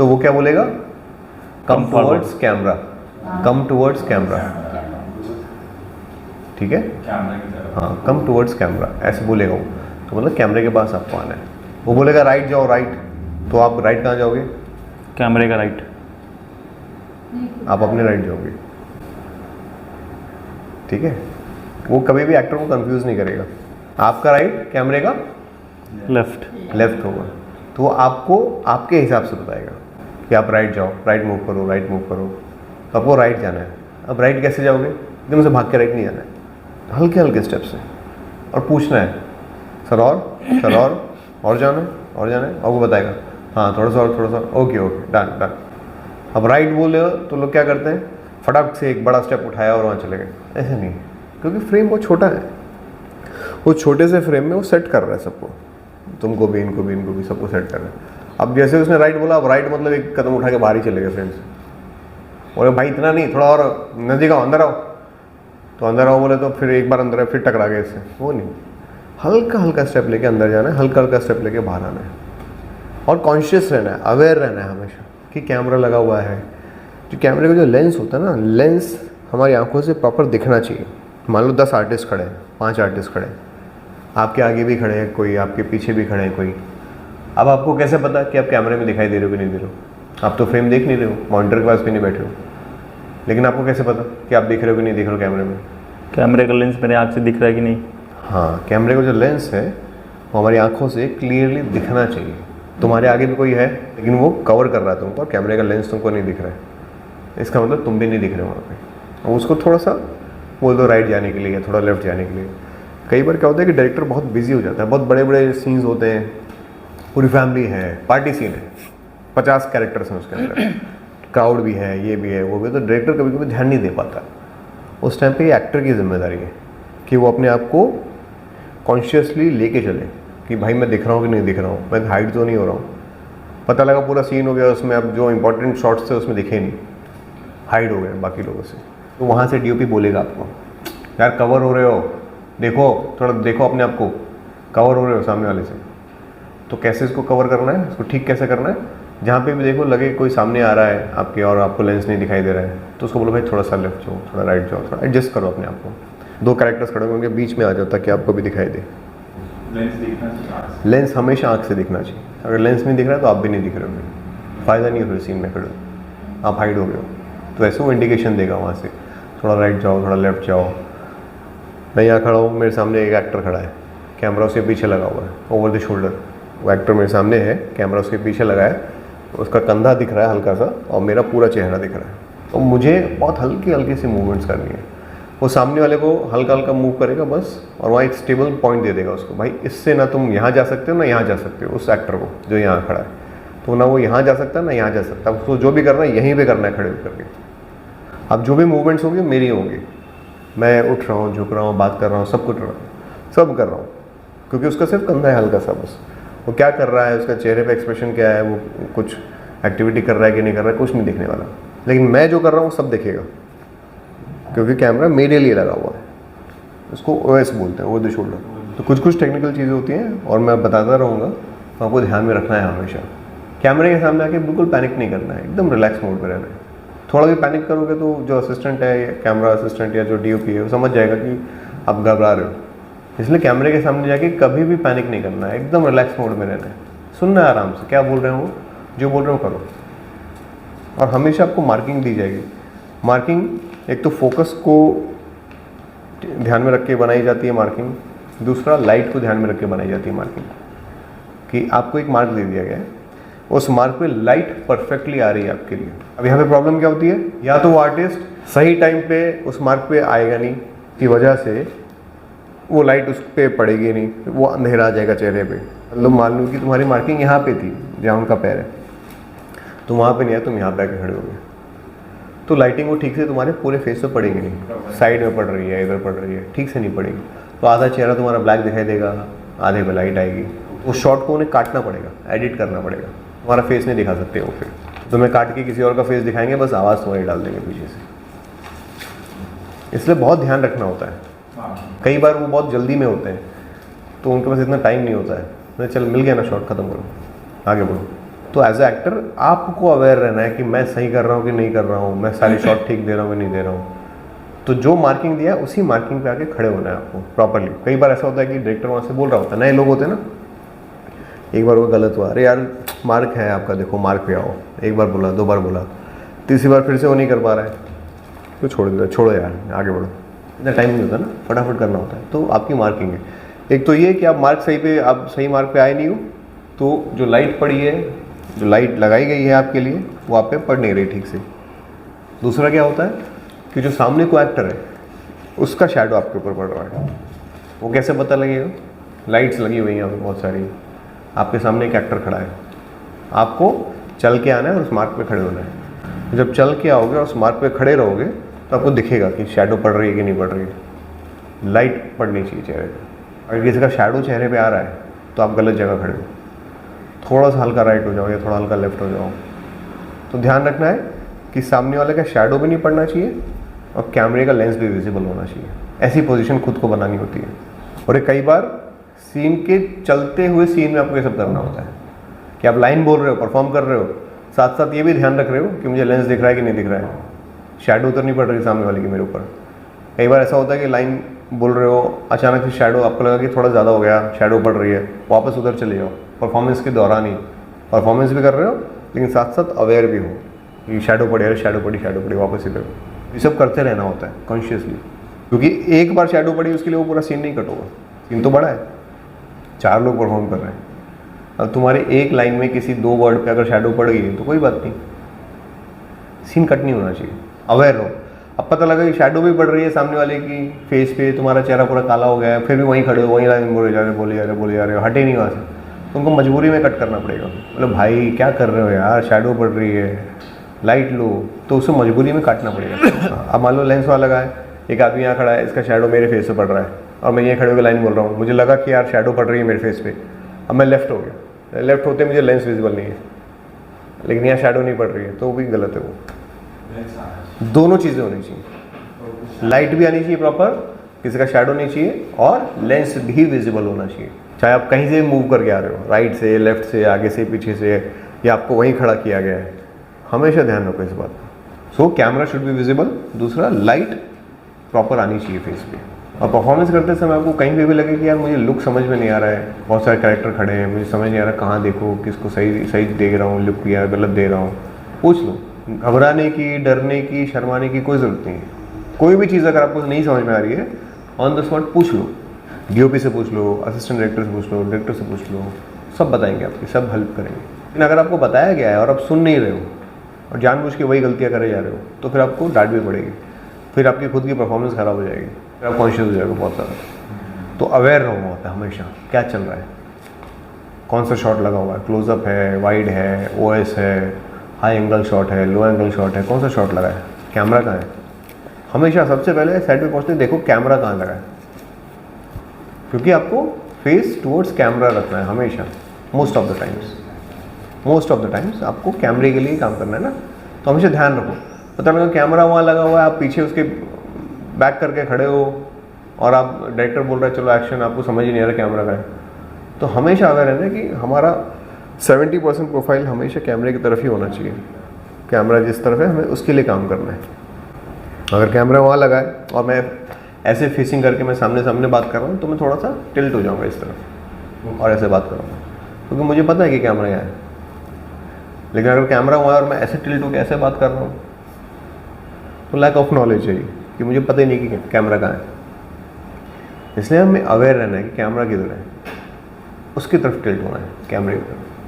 तो वो क्या बोलेगा, कम टुवर्ड्स कैमरा, कम टुवर्ड्स कैमरा, ठीक है, हाँ कम टुवर्ड्स कैमरा ऐसे बोलेगा वो, तो मतलब कैमरे के पास आपको आना है। वो बोलेगा राइट जाओ, राइट, तो आप राइट कहाँ जाओगे, कैमरे का राइट, आप अपने राइट जाओगे, ठीक है। वो कभी भी एक्टर को कंफ्यूज नहीं करेगा, आपका राइट कैमरे का लेफ्ट होगा, तो वो आपको आपके हिसाब से बताएगा कि आप राइट जाओ, राइट मूव करो, राइट मूव करो, तो आपको राइट जाना है। अब राइट कैसे जाओगे, एकदम से भाग के राइट नहीं जाना है, हल्के हल्के स्टेप से, और पूछना है सर और जाना है, और जाना है, और वो बताएगा हाँ थोड़ा सा, ओके डन डन। अब राइट बोले तो लोग क्या करते हैं, फटाक से एक बड़ा स्टेप उठाया और वहाँ चले गए, ऐसे नहीं, क्योंकि फ्रेम बहुत छोटा है, वो छोटे से फ्रेम में वो सेट कर रहा है सबको, तुमको भी, इनको भी सबको सेट कर रहा है। अब जैसे उसने राइट बोला, अब राइट मतलब एक कदम उठा के बाहर ही चले गए फ्रेम से, बोले भाई इतना नहीं, थोड़ा और नजदीक आओ, अंदर आओ, तो अंदर आओ बोले तो फिर एक बार अंदर है, फिर टकरा गए इससे, वो नहीं, हल्का हल्का स्टेप लेके अंदर जाना है, हल्का हल्का स्टेप लेके बाहर आना है, और कॉन्शियस रहना है, अवेयर रहना है हमेशा कि कैमरा लगा हुआ है। जो कैमरे का जो लेंस होता है ना, लेंस हमारी आंखों से प्रॉपर दिखना चाहिए। मान लो 10 आर्टिस्ट खड़े हैं, 5 आर्टिस्ट खड़े हैं, आपके आगे भी खड़े हैं कोई, आपके पीछे भी खड़े हैं कोई, अब आपको कैसे पता कि आप कैमरे में दिखाई दे रहे हो कि नहीं दे रहे हो, आप तो फ्रेम देख नहीं रहे हो, मॉनिटर के पास भी नहीं बैठे हो, लेकिन आपको कैसे पता कि आप दिख रहे हो कि नहीं दिख रहे हो कैमरे में, कैमरे का लेंस मेरे आँख से दिख रहा है कि नहीं। हाँ, कैमरे का जो लेंस है वो हमारी आंखों से क्लियरली दिखना चाहिए। तुम्हारे आगे भी कोई है लेकिन वो कवर कर रहा है तुमको, और कैमरे का लेंस तुमको नहीं दिख रहा है, इसका मतलब तुम भी नहीं दिख रहे हो वहाँ पे, और उसको थोड़ा सा बोल दो राइट जाने के लिए या थोड़ा लेफ्ट जाने के लिए। कई बार क्या होता है कि डायरेक्टर बहुत बिजी हो जाता है, बहुत बड़े बड़े सीन्स होते हैं, पूरी फैमिली है, पार्टी सीन है, 50 कैरेक्टर्स हैं उसके अंदर, क्राउड भी है, ये भी है, वो भी, तो डायरेक्टर कभी कभी ध्यान नहीं दे पाता। उस टाइम पे एक्टर की जिम्मेदारी है कि वो अपने आप को कॉन्शियसली लेके चले कि भाई मैं दिख रहा हूँ कि नहीं दिख रहा हूँ, मैं हाइड तो नहीं हो रहा हूँ। पता लगा पूरा सीन हो गया उसमें, अब जो इंपॉर्टेंट शॉट्स थे उसमें दिखे नहीं, हाइड हो गए बाकी लोगों से, तो वहाँ से डीओपी बोलेगा आपको यार कवर हो रहे हो, देखो थोड़ा देखो अपने आप को, कवर हो रहे हो सामने वाले से। तो कैसे इसको कवर करना है, इसको ठीक कैसे करना है, जहाँ पे भी देखो लगे कोई सामने आ रहा है आपके और आपको लेंस नहीं दिखाई दे रहा है, तो उसको बोलो भाई थोड़ा सा लेफ्ट जाओ, थोड़ा राइट जाओ, थोड़ा एडजस्ट करो अपने आप को। 2 कैरेक्टर्स खड़े होंगे, बीच में आ जाओ ताकि आपको भी दिखाई दे। लेंस हमेशा आँख से दिखना चाहिए, अगर लेंस नहीं दिख रहा है तो आप भी नहीं दिख रहे होंगे, फ़ायदा नहीं है फिर सीन में खड़े, आप हाइड हो गए हो। तो ऐसे वो इंडिकेशन देगा वहाँ से, थोड़ा राइट जाओ, थोड़ा लेफ्ट जाओ। मैं यहाँ खड़ा हूँ, मेरे सामने एक एक्टर खड़ा है, कैमरा उसके पीछे लगा हुआ है, ओवर द शोल्डर, वो एक्टर मेरे सामने है, कैमरा उसके पीछे लगा है, उसका कंधा दिख रहा है हल्का सा और मेरा पूरा चेहरा दिख रहा है, तो मुझे बहुत हल्की हल्की सी मूवमेंट्स करनी है। वो सामने वाले को हल्का हल्का मूव करेगा बस, और वहाँ एक स्टेबल पॉइंट दे देगा उसको, भाई इससे ना तुम यहाँ जा सकते हो ना यहाँ जा सकते हो, उस एक्टर को जो यहाँ खड़ा है, तो ना वो यहाँ जा सकता है ना यहाँ जा सकता है, उसको जो भी करना है यहीं पे करना है खड़े होकर के। अब जो भी मूवमेंट्स होंगी मेरी होंगी, मैं उठ रहा हूँ, झुक रहा हूँ, बात कर रहा हूँ, सब कुछ सब कर रहा हूँ, क्योंकि उसका सिर्फ कंधा है हल्का सा, बस वो क्या कर रहा है, उसका चेहरे पे एक्सप्रेशन क्या है, वो कुछ एक्टिविटी कर रहा है कि नहीं कर रहा है, कुछ नहीं दिखने वाला, लेकिन मैं जो कर रहा हूँ सब दिखेगा, क्योंकि कैमरा मेरे लिए लगा हुआ है। उसको ओएस बोलते हैं, ओवर द शोल्डर। तो कुछ टेक्निकल चीज़ें होती हैं और मैं बताता रहूँगा, तो आपको ध्यान में रखना है हमेशा। कैमरे के सामने आके बिल्कुल पैनिक नहीं करना है, एकदम रिलैक्स मोड में रहना है। थोड़ा भी पैनिक करोगे तो जो असिस्टेंट है, कैमरा असिस्टेंट या जो डीओपी है, वो समझ जाएगा कि आप घबरा रहे हो। इसलिए कैमरे के सामने जाके कभी भी पैनिक नहीं करना है, एकदम रिलैक्स मोड में रहना है, सुनना है आराम से, क्या बोल रहे हैं वो, जो बोल रहे हो करो। और हमेशा आपको मार्किंग दी जाएगी। मार्किंग एक तो फोकस को ध्यान में रख के बनाई जाती है मार्किंग, दूसरा लाइट को ध्यान में रख के बनाई जाती है मार्किंग, कि आपको एक मार्क दे दिया गया है, उस मार्क पे लाइट परफेक्टली आ रही है आपके लिए। अब यहाँ पे प्रॉब्लम क्या होती है, या तो वो आर्टिस्ट सही टाइम पे उस मार्क पे आएगा नहीं, की वजह से वो लाइट उस पर पड़ेगी नहीं, वो अंधेरा आ जाएगा चेहरे पे। मतलब मान लो कि तुम्हारी मार्किंग यहाँ पे थी जहाँ उनका पैर है, तो वहाँ पे नहीं है, तुम यहाँ पे आके खड़े हो गए, तो लाइटिंग वो ठीक से तुम्हारे पूरे फेस पे पड़ेगी नहीं, साइड में पड़ रही है, इधर पड़ रही है, ठीक से नहीं पड़ेगी, तो आधा चेहरा तुम्हारा ब्लैक दिखाई देगा, आधे पे लाइट आएगी। उस शॉट को उन्हें काटना पड़ेगा, एडिट करना पड़ेगा, तुम्हारा फेस नहीं दिखा सकते वो, फिर तुम्हें काट के किसी और का फेस दिखाएंगे, बस आवाज़ तुम्हारी डाल देंगे पीछे से। इसलिए बहुत ध्यान रखना होता है। कई बार वो बहुत जल्दी में होते हैं, तो उनके पास इतना टाइम नहीं होता है, चल मिल गया ना शॉट, खत्म करो, आगे बढ़ो, तो एज ए एक्टर आपको अवेयर रहना है कि मैं सही कर रहा हूँ कि नहीं कर रहा हूँ, मैं सारी शॉट ठीक दे रहा हूँ कि नहीं दे रहा हूँ। तो जो मार्किंग दिया है उसी मार्किंग पे आके खड़े होना है आपको प्रॉपरली। कई बार ऐसा होता है कि डायरेक्टर वहाँ से बोल रहा होता है, नए लोग होते हैं ना, एक बार वो गलत हुआ, अरे यार मार्क है आपका, देखो मार्क पे आओ, एक बार बोला, 2 बार बोला, तीसरी बार फिर से वो नहीं कर पा रहा है तो छोड़ देता, छोड़ो यार आगे बढ़ो, इतना टाइम नहीं होता ना, फटाफट करना होता है। तो आपकी मार्किंग है, एक तो ये कि आप मार्क सही पे, आप सही मार्क पे आए नहीं हो, तो जो लाइट पड़ी है, जो लाइट लगाई गई है आपके लिए, वो आप पे पड़ नहीं रही ठीक से। दूसरा क्या होता है कि जो सामने को एक्टर है उसका शैडो आपके ऊपर पड़ रहा है, वो कैसे पता लगेगा? लाइट्स लगी हुई हैं यहाँ पे बहुत सारी, आपके सामने एक एक्टर खड़ा है, आपको चल के आना है और उस मार्क पे खड़े होना है। जब चल के आओगे और उस मार्क पे खड़े रहोगे तो आपको दिखेगा कि शैडो पड़ रही है कि नहीं पड़ रही है। लाइट पड़नी चाहिए चेहरे पे। अगर किसी का शैडो चेहरे पे आ रहा है तो आप गलत जगह खड़े हो, थोड़ा सा हल्का राइट हो जाओ या थोड़ा हल्का लेफ्ट हो जाओ। तो ध्यान रखना है कि सामने वाले का शैडो भी नहीं पड़ना चाहिए और कैमरे का लेंस भी विजिबल होना चाहिए। ऐसी पोजीशन खुद को बनानी होती है। और ये कई बार सीन के चलते हुए सीन में आपको ये सब करना होता है कि आप लाइन बोल रहे हो, परफॉर्म कर रहे हो, साथ साथ ये भी ध्यान रख रहे हो कि मुझे लेंस दिख रहा है कि नहीं दिख रहा है, शैडो तो नहीं पड़ रही सामने वाले की मेरे ऊपर। कई बार ऐसा होता है कि लाइन बोल रहे हो, अचानक से शैडो आपको लगा कि थोड़ा ज़्यादा हो गया, शैडो पड़ रही है, वापस उधर चले जाओ। परफॉर्मेंस के दौरान ही परफॉर्मेंस भी कर रहे हो लेकिन साथ साथ अवेयर भी हो कि शैडो पड़ी, अरे शैडो पड़ी, वापस इधर। ये सब करते रहना होता है कॉन्शियसली, क्योंकि एक बार शैडो पड़ी उसके लिए वो पूरा सीन नहीं कट होगा। सीन तो बड़ा है, 4 लोग परफॉर्म कर रहे हैं, अब तुम्हारे एक लाइन में किसी 2 वर्ड पे अगर शैडो पड़ गई तो कोई बात नहीं, सीन कट नहीं होना चाहिए, अवेयर रहो। अब पता लगा कि शैडो भी पड़ रही है सामने वाले की फेस पे, तुम्हारा चेहरा पूरा काला हो गया है, फिर भी वहीं खड़े हो, वहीं लाइन बोले जा रहे हो, हटे नहीं वहाँ से, तो उनको मजबूरी में कट करना पड़ेगा। मतलब भाई क्या कर रहे हो यार, शैडो पड़ रही है, लाइट लो, तो उसे मजबूरी में काटना पड़ेगा। अब मान लो लेंस वाला लगा है, एक आदमी यहाँ खड़ा है, इसका शैडो मेरे फेस पे पड़ रहा है और मैं ये खड़े होकर लाइन बोल रहा हूँ, मुझे लगा कि यार शैडो पड़ रही है मेरे फेस पे, अब मैं लेफ्ट हो गया, लेफ्ट होते मुझे लेंस विजिबल नहीं है लेकिन यहाँ शैडो नहीं पड़ रही है, तो वो भी गलत है। वो दोनों चीज़ें होनी चाहिए, लाइट भी आनी चाहिए प्रॉपर, किसी का शैडो नहीं चाहिए, और लेंस भी विजिबल होना चाहिए। चाहे आप कहीं से मूव करके आ रहे हो, राइट से, लेफ्ट से, आगे से, पीछे से, या आपको वहीं खड़ा किया गया है, हमेशा ध्यान रखो इस बात का। So camera should be visible. दूसरा, लाइट प्रॉपर आनी चाहिए फेस पे। और परफॉर्मेंस करते समय आपको कहीं पे भी लगे कि यार मुझे लुक समझ में नहीं आ रहा है, बहुत सारे कैरेक्टर खड़े हैं, मुझे समझ नहीं आ रहा कहाँ देखो, किसको सही दे रहा हूँ लुक या गलत दे रहा हूँ, पूछ लो। घबराने की, डरने की, शर्माने की कोई ज़रूरत नहीं है। कोई भी चीज़ अगर आपको नहीं समझ में आ रही है, ऑन द स्पॉट पूछ लो, DOP से पूछ लो, असिस्टेंट डायरेक्टर से पूछ लो, डायरेक्टर से पूछ लो, सब बताएंगे आपकी, सब हेल्प करेंगे। लेकिन अगर आपको बताया गया है और आप सुन नहीं रहे हो और जानबूझ के वही गलतियाँ करे जा रहे हो, तो फिर आपको डांट भी पड़ेगी, फिर आपकी खुद की परफॉर्मेंस ख़राब हो जाएगी, फिर आप कॉन्शियस हो जाएगा बहुत ज़्यादा। तो अवेयर रहना होता है हमेशा, क्या चल रहा है, कौन सा शॉट लगा हुआ है, क्लोजअप है, वाइड है, OS है, हाई एंगल शॉट है, लो एंगल शॉट है, कौन सा शॉट लगा है, कैमरा कहाँ है। हमेशा सबसे पहले साइड पे पहुँचते देखो कैमरा कहाँ लगा है, क्योंकि आपको फेस टुवर्ड्स कैमरा रखना है हमेशा, मोस्ट ऑफ द टाइम्स आपको कैमरे के लिए काम करना है ना। तो हमेशा ध्यान रखो, पता लगा कैमरा वहाँ लगा हुआ है, आप पीछे उसके बैक करके खड़े हो और आप डायरेक्टर बोल रहा है चलो एक्शन, आपको समझ ही नहीं आ रहा कैमरा का है। तो हमेशा अगर रहना है कि हमारा 70% प्रोफाइल हमेशा कैमरे की तरफ ही होना चाहिए, कैमरा जिस तरफ है हमें उसके लिए काम करना है। अगर कैमरा वहाँ लगा है और मैं ऐसे फेसिंग करके मैं सामने बात कर रहा हूँ, तो मैं थोड़ा सा टिल्ट हो जाऊँगा इस तरफ और ऐसे बात करूँगा, क्योंकि मुझे पता है कि कैमरा यहाँ है। लेकिन अगर कैमरा हुआ और मैं ऐसे टिल्ट होकर ऐसे बात कर रहा हूँ, तो लैक ऑफ नॉलेज है कि मुझे पता ही नहीं कि कैमरा कहाँ है। इसलिए हमें अवेयर रहना है कि कैमरा किधर है, उसकी तरफ टिल्ट होना है, कैमरे की तरफ।